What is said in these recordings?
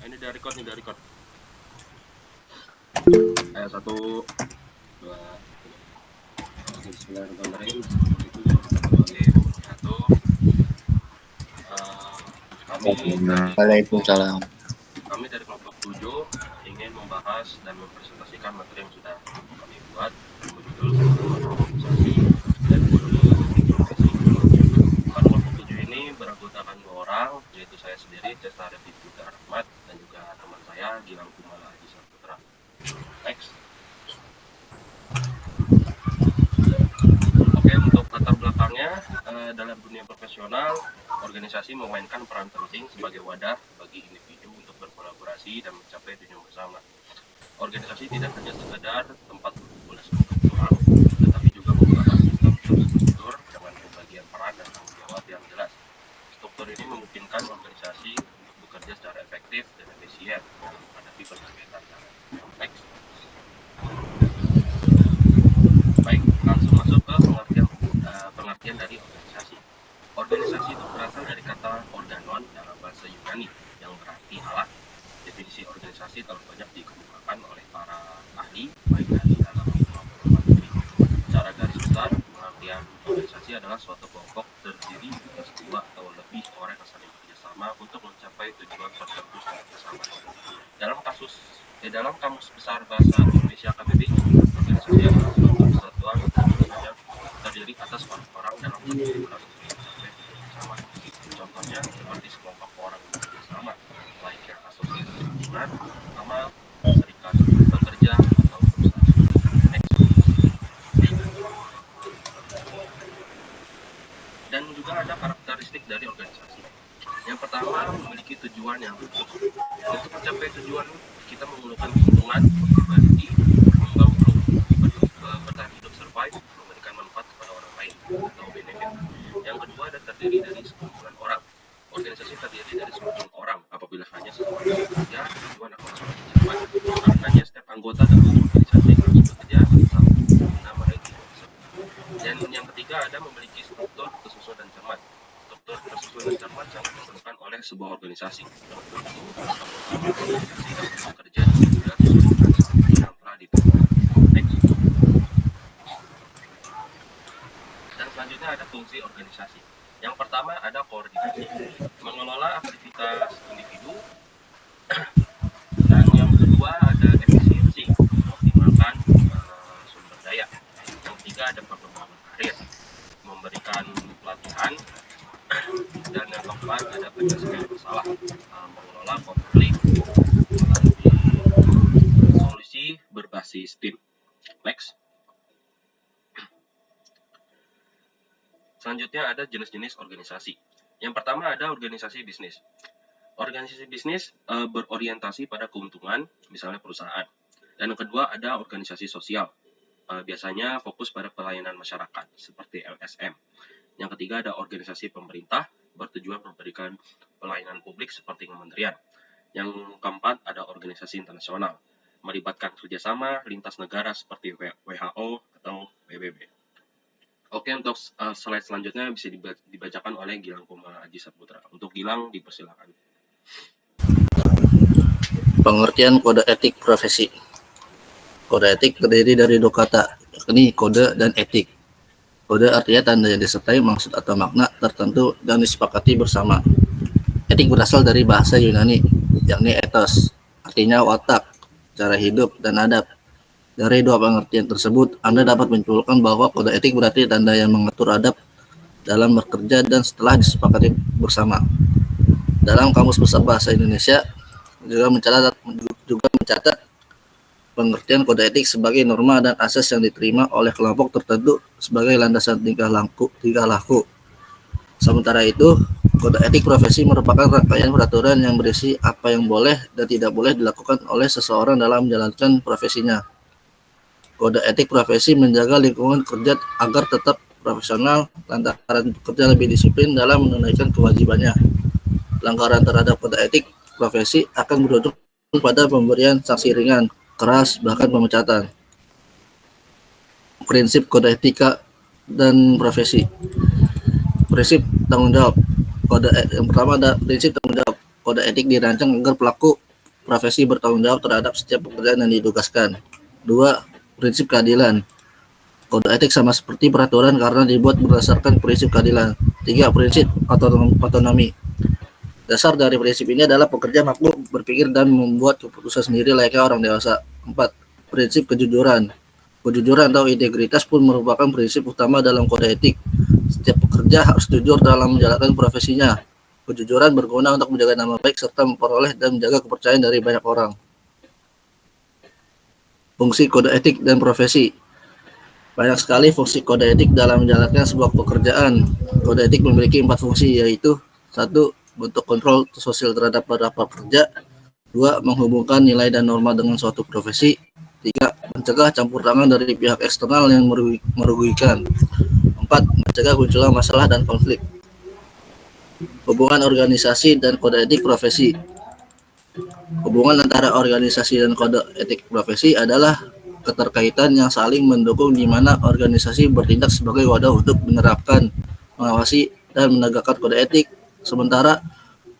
Ini udah record nih, udah record. Ayo, 1, 2, 3. Oke, bismillahirrahmanirrahim. Assalamualaikum warahmatullahi wabarakatuh. Kami dari Waalaikumsalam. kelompok 7 ingin membahas dan mempresentasikan materi yang sudah kami buat berjudul organisasi dan politik profesi. Pada kelompok 7 ini beranggotakan 2 orang, yaitu saya sendiri, Cesta Arifin Putra Rahmat, dan juga teman saya, Gilang Kumala Haji Saputra. Next. Oke, untuk latar belakangnya, dalam dunia profesional, organisasi memainkan peran penting sebagai wadah bagi individu untuk berkolaborasi dan mencapai tujuan bersama. Organisasi tidak hanya sekedar tempat berkumpul sekelompok orang, tetapi juga merupakan sistem terstruktur dengan pembagian peran dan tanggung jawab yang jelas. Struktur ini memungkinkan organisasi untuk bekerja secara efektif dan efisien dalam menghadapi berbagai tantangan. Next. Baik, langsung masuk ke pengertian dari organisasi. Organisasi itu berasal dari kata organon dalam bahasa Yunani yang berarti alat. Definisi organisasi terlalu banyak dikemukakan oleh para ahli, baik dari dalam maupun luar negeri. Secara garis besar, pengertian organisasi adalah suatu kelompok terdiri atas 2 atau lebih orang yang saling bekerjasama untuk mencapai tujuan tertentu secara bersama. Dalam kamus besar bahasa Indonesia KBBI, organisasi adalah suatu kesatuan yang terdiri atas orang-orang dalam satu kumpulan untuk mencapai tujuan bersama. Contohnya seperti sekelompok orang bekerja sama, layaknya asosiasi hubungan sama serikat pekerja atau perusahaan. Next. Dan juga ada karakteristik dari organisasi. Yang pertama, memiliki tujuan yang utuh. Untuk mencapai tujuan, kita memerlukan keuntungan, berbagi, membangun, bertahan hidup, survive, memberikan manfaat kepada orang lain atau benefit. Yang kedua, ada terdiri dari sekumpulan orang. Organisasi terdiri dari sekumpulan orang. Apabila hanya seseorang yang bekerja, tujuan akan semakin cepat. Karenanya setiap anggota dalam organisasi harus bekerja sama guna meraih tujuan tersebut. Dan yang ketiga, ada memiliki struktur tersusun dan cermat. Struktur tersusun dan cermat sangat diperlukan oleh sebuah organisasi. Untuk itu, organisasi harus bekerja juga sesuai dengan struktur yang telah ditentukan. Next. Dan selanjutnya ada fungsi organisasi. Yang pertama ada koordinasi, mengelola aktivitas individu. Dan yang kedua ada efisiensi, mengoptimalkan sumber daya. Yang ketiga ada pengembangan karir, memberikan pelatihan. Dan yang keempat ada penyelesaian masalah, mengelola konflik melalui solusi berbasis tim. Next. Selanjutnya ada jenis-jenis organisasi. Yang pertama ada organisasi bisnis. Organisasi bisnis berorientasi pada keuntungan, misalnya perusahaan. Dan yang kedua ada organisasi sosial. Biasanya fokus pada pelayanan masyarakat, seperti LSM. Yang ketiga ada organisasi pemerintah, bertujuan memberikan pelayanan publik seperti kementerian. Yang keempat ada organisasi internasional, melibatkan kerjasama lintas negara seperti WHO atau PBB. Oke, untuk slide selanjutnya bisa dibacakan oleh Gilang Kumala Haji Saputra. Untuk Gilang, dipersilakan. Pengertian kode etik profesi. Kode etik terdiri dari 2 kata, yakni kode dan etik. Kode artinya tanda yang disertai maksud atau makna tertentu dan disepakati bersama. Etik berasal dari bahasa Yunani, yakni ethos, artinya watak, cara hidup, dan adab. Dari 2 pengertian tersebut, Anda dapat menyimpulkan bahwa kode etik berarti tanda yang mengatur adab dalam bekerja dan setelah disepakati bersama. Dalam Kamus Besar Bahasa Indonesia juga mencatat pengertian kode etik sebagai norma dan asas yang diterima oleh kelompok tertentu sebagai landasan tingkah laku. Sementara itu, kode etik profesi merupakan rangkaian peraturan yang berisi apa yang boleh dan tidak boleh dilakukan oleh seseorang dalam menjalankan profesinya. Kode etik profesi menjaga lingkungan kerja agar tetap profesional lantaran pekerja lebih disiplin dalam menunaikan kewajibannya. Pelanggaran terhadap kode etik profesi akan berujung pada pemberian sanksi ringan, keras, bahkan pemecatan. Prinsip kode etika dan profesi. Prinsip tanggung jawab. Yang pertama ada prinsip tanggung jawab. Kode etik dirancang agar pelaku profesi bertanggung jawab terhadap setiap pekerjaan yang ditugaskan. 2. Prinsip keadilan. Kode etik sama seperti peraturan karena dibuat berdasarkan prinsip keadilan. 3. Prinsip otonomi. Dasar dari prinsip ini adalah pekerja mampu berpikir dan membuat keputusan sendiri layaknya orang dewasa. 4. Prinsip kejujuran. Kejujuran atau integritas pun merupakan prinsip utama dalam kode etik. Setiap pekerja harus jujur dalam menjalankan profesinya. Kejujuran berguna untuk menjaga nama baik serta memperoleh dan menjaga kepercayaan dari banyak orang. Fungsi kode etik dan profesi. Banyak sekali fungsi kode etik dalam menjalankan sebuah pekerjaan. Kode etik memiliki 4 fungsi, yaitu 1. Bentuk kontrol sosial terhadap para pekerja. 2. Menghubungkan nilai dan norma dengan suatu profesi. 3. Mencegah campur tangan dari pihak eksternal yang merugikan. 4. Mencegah munculnya masalah dan konflik. Hubungan organisasi dan kode etik profesi. Hubungan antara organisasi dan kode etik profesi adalah keterkaitan yang saling mendukung di mana organisasi bertindak sebagai wadah untuk menerapkan, mengawasi, dan menegakkan kode etik, sementara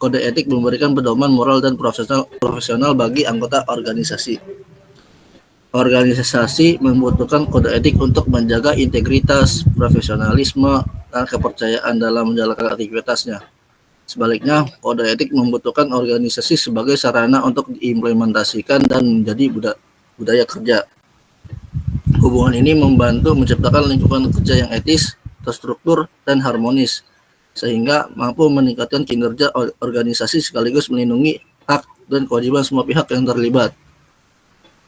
kode etik memberikan pedoman moral dan profesional bagi anggota organisasi. Organisasi membutuhkan kode etik untuk menjaga integritas, profesionalisme, dan kepercayaan dalam menjalankan aktivitasnya. Sebaliknya, kode etik membutuhkan organisasi sebagai sarana untuk diimplementasikan dan menjadi budaya kerja. Hubungan ini membantu menciptakan lingkungan kerja yang etis, terstruktur, dan harmonis, sehingga mampu meningkatkan kinerja organisasi sekaligus melindungi hak dan kewajiban semua pihak yang terlibat.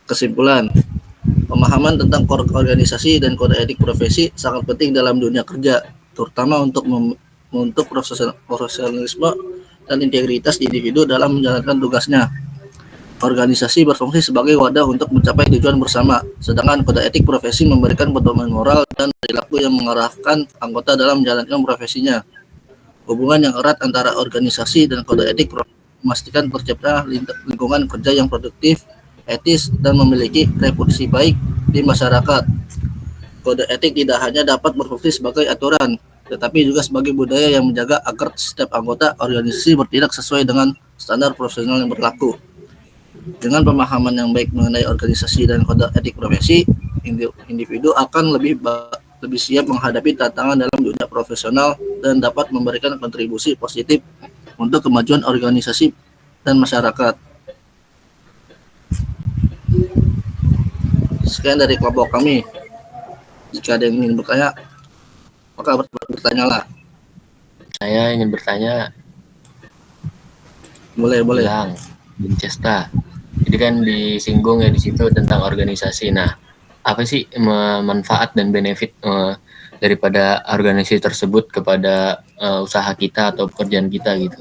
Kesimpulan, pemahaman tentang organisasi dan kode etik profesi sangat penting dalam dunia kerja, terutama untuk profesionalisme dan integritas individu dalam menjalankan tugasnya. Organisasi berfungsi sebagai wadah untuk mencapai tujuan bersama, sedangkan kode etik profesi memberikan pedoman moral dan perilaku yang mengarahkan anggota dalam menjalankan profesinya. Hubungan yang erat antara organisasi dan kode etik memastikan tercipta lingkungan kerja yang produktif, etis, dan memiliki reputasi baik di masyarakat. Kode etik tidak hanya dapat berfungsi sebagai aturan, tetapi juga sebagai budaya yang menjaga agar setiap anggota organisasi bertindak sesuai dengan standar profesional yang berlaku. Dengan pemahaman yang baik mengenai organisasi dan kode etik profesi, individu akan lebih siap menghadapi tantangan dalam dunia profesional dan dapat memberikan kontribusi positif untuk kemajuan organisasi dan masyarakat. Sekian dari kelompok kami. Jika ada yang ingin bertanya, maka bertanyalah. Saya ingin bertanya. Boleh. Bilang, Winchester. Jadi kan disinggung ya di situ tentang organisasi. Nah, apa sih manfaat dan benefit daripada organisasi tersebut kepada usaha kita atau pekerjaan kita gitu?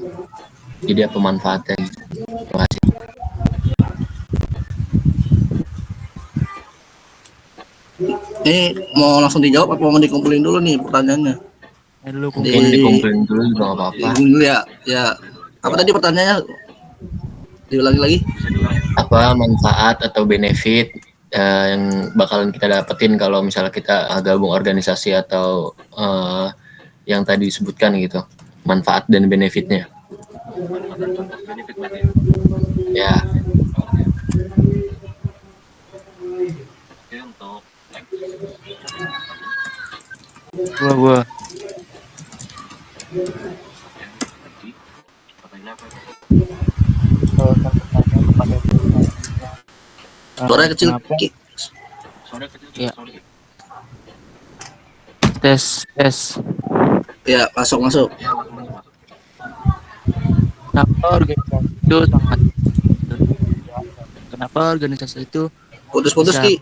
Jadi apa manfaatnya? Gitu? Terima kasih. Ini mau langsung dijawab apa mau dikumpulin dulu nih pertanyaannya? Mungkin dikumpulin dulu juga nggak apa-apa. Ya. Apa tadi pertanyaannya? Diulangi lagi. Apa manfaat atau benefit yang bakalan kita dapetin kalau misalnya kita gabung organisasi atau yang tadi disebutkan gitu, manfaat dan benefitnya? Benefit Ya. Oke, untuk Gua. pertanyaan apa? Suara kecil. Suara kecil. Ya. Sorry. Tes. Ya, masuk. Kenapa organisasi itu Putus-putus, Ki.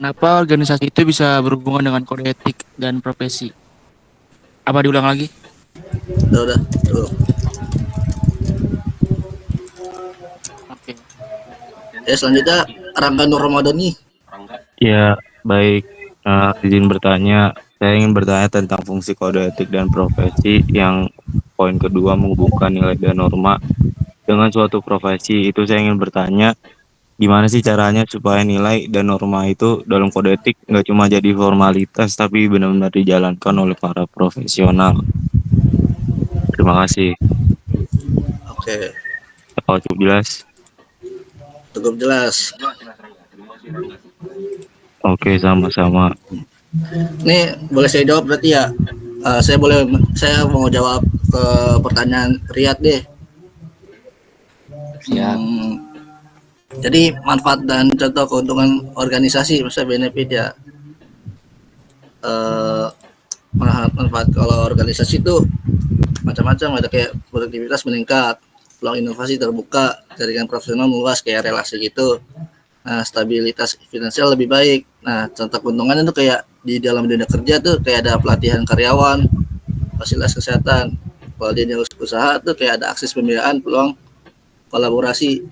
Kenapa organisasi itu bisa berhubungan dengan kode etik dan profesi? Apa diulang lagi? Udah. Tuh. Oke. Selanjutnya Rangga Nur Ramadhani. Ya, baik. Izin bertanya. Saya ingin bertanya tentang fungsi kode etik dan profesi yang poin kedua menghubungkan nilai dan norma dengan suatu profesi. Itu saya ingin bertanya, gimana sih caranya supaya nilai dan norma itu dalam kode etik nggak cuma jadi formalitas tapi benar-benar dijalankan oleh para profesional. Terima kasih. Oke. Apa cukup jelas? Cukup jelas. Jelas jelas Rangga. Terima kasih Rangga. Oke, sama-sama. Nih boleh saya jawab berarti ya? Saya mau jawab ke pertanyaan Riyad deh. Siap. Jadi manfaat dan contoh keuntungan organisasi, misalnya benefit ya. Manfaat kalau organisasi itu macam-macam, ada kayak produktivitas meningkat, peluang inovasi terbuka, jaringan profesional meluas kayak relasi gitu. Nah, stabilitas finansial lebih baik. Nah, contoh keuntungannya tuh kayak di dalam dunia kerja tuh kayak ada pelatihan karyawan, fasilitas kesehatan. Kalau di dunia usaha tuh kayak ada akses pembiayaan, peluang kolaborasi.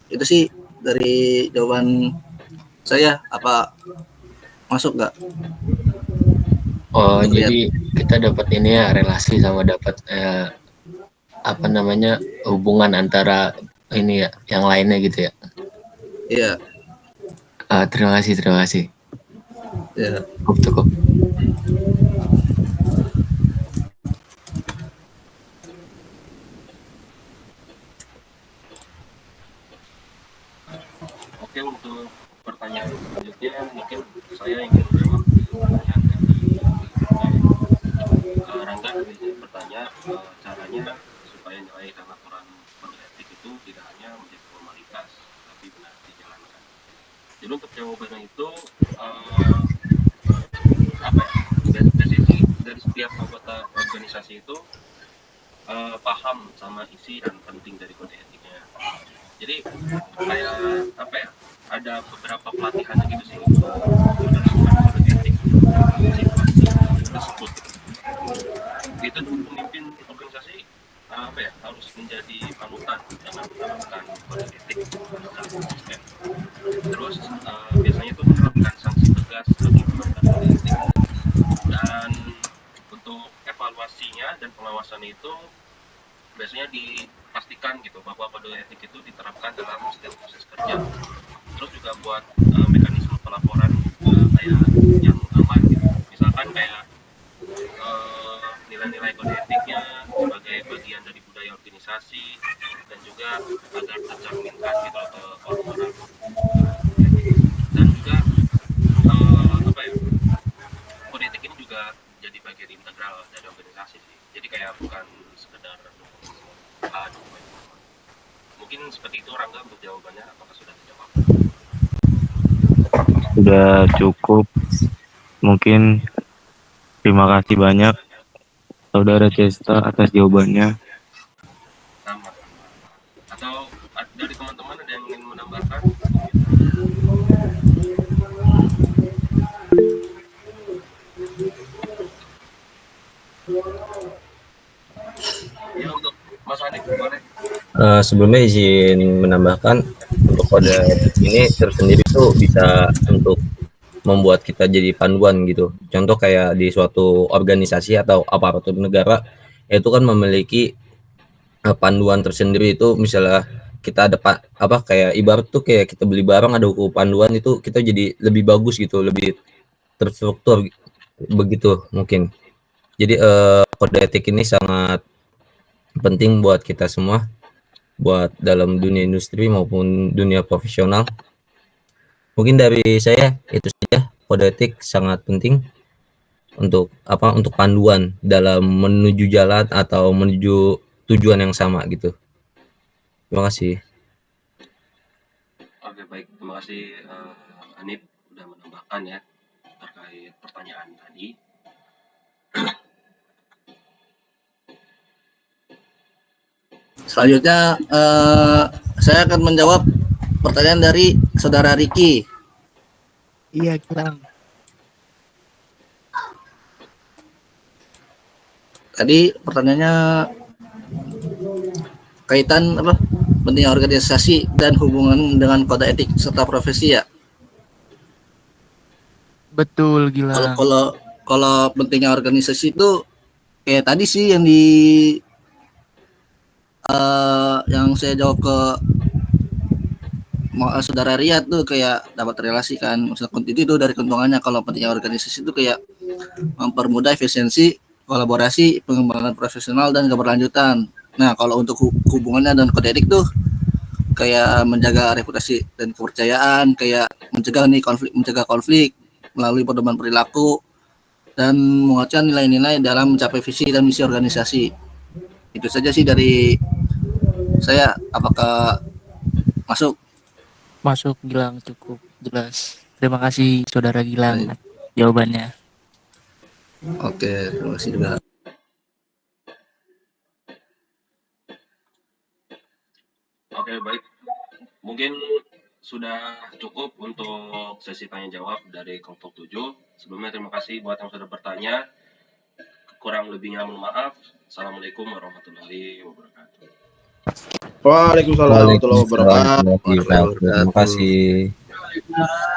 Itu sih dari jawaban saya. Apa masuk nggak? Oh, Untuk lihat. jadi kita dapat ini ya, relasi sama dapat apa namanya, hubungan antara ini ya, yang lainnya gitu ya. Iya, Terima kasih, terima kasih. ya. Cukup. Oke, untuk pertanyaan selanjutnya mungkin saya ingin menjawab pertanyaan dari Rangga. Izin bertanya caranya supaya nilai dan aturan kode etik itu tidak hanya menjadi formalitas tapi benar dijalankan. Jadi untuk jawabannya itu apa ya, dari setiap anggota organisasi itu paham sama isi dan penting dari kode etiknya. Jadi kayak apa ya, ada beberapa pelatihan gitu sih untuk menerapkan kode etik situasi tersebut. Itu pemimpin organisasi apa ya, harus menjadi panutan dengan menerapkan kode etik secara konsisten. Terus biasanya itu menerapkan sanksi tegas bagi pelanggar kode etik. Dan untuk evaluasinya dan pengawasan itu biasanya dipastikan gitu bahwa kode etik itu diterapkan dalam setiap proses kerja. Terus juga buat mekanisme pelaporan kayak yang aman gitu. Misalkan kayak nilai-nilai kode etiknya sebagai bagian dari budaya organisasi dan juga agar tercerminkan gitu ke orang-orang. Dan juga apa ya, kode etik ini juga jadi bagian integral dari organisasi sih. Jadi kayak bukan sekedar dokumen. Mungkin seperti itu Rangga untuk jawabannya, apakah sudah terjawab? Sudah cukup. Mungkin terima kasih banyak Saudara Cesta atas jawabannya. Sama. Atau dari teman-teman ada yang ingin menambahkan? Ya, untuk Mas Hanif boleh. Sebelumnya izin menambahkan, untuk kode etik ini tersendiri tuh bisa untuk membuat kita jadi panduan gitu. Contoh kayak di suatu organisasi atau aparatur negara itu kan memiliki panduan tersendiri. Itu misalnya kita ada apa kayak ibarat tuh kayak kita beli barang ada buku panduan, itu kita jadi lebih bagus gitu, lebih terstruktur begitu mungkin. Jadi kode etik ini sangat penting buat kita semua, buat dalam dunia industri maupun dunia profesional. Mungkin dari saya itu saja. Kode etik sangat penting untuk apa, untuk panduan dalam menuju jalan atau menuju tujuan yang sama gitu. Terima kasih. Oke, baik, terima kasih Hanif udah menambahkan ya terkait pertanyaan tadi. Selanjutnya saya akan menjawab pertanyaan dari Saudara Riki. Iya, Gilang. Tadi pertanyaannya kaitan apa? Pentingnya organisasi dan hubungan dengan kode etik serta profesi ya. Betul, Kalau Gilang. kalau kalau pentingnya organisasi itu kayak tadi sih yang saya jawab ke Saudara Riyad tuh, kayak dapat relasi kan, misalkan itu dari keuntungannya. Kalau pentingnya organisasi itu kayak mempermudah efisiensi, kolaborasi, pengembangan profesional dan keberlanjutan. Nah, kalau untuk hubungannya dan kode etik tuh kayak menjaga reputasi dan kepercayaan, kayak mencegah konflik melalui pedoman perilaku dan menguatkan nilai-nilai dalam mencapai visi dan misi organisasi. Itu saja sih dari saya. Apakah masuk? Masuk Gilang, cukup jelas. Terima kasih Saudara Gilang jawabannya. Oke, terima kasih juga. Oke, baik. Mungkin sudah cukup untuk sesi tanya jawab dari kelompok 7. Sebelumnya terima kasih buat yang sudah bertanya. Kurang lebihnya mohon maaf. Assalamualaikum warahmatullahi wabarakatuh. Waalaikumsalam warahmatullahi wabarakatuh. Waalaikumsalam warahmatullahi wabarakatuh. Terima kasih.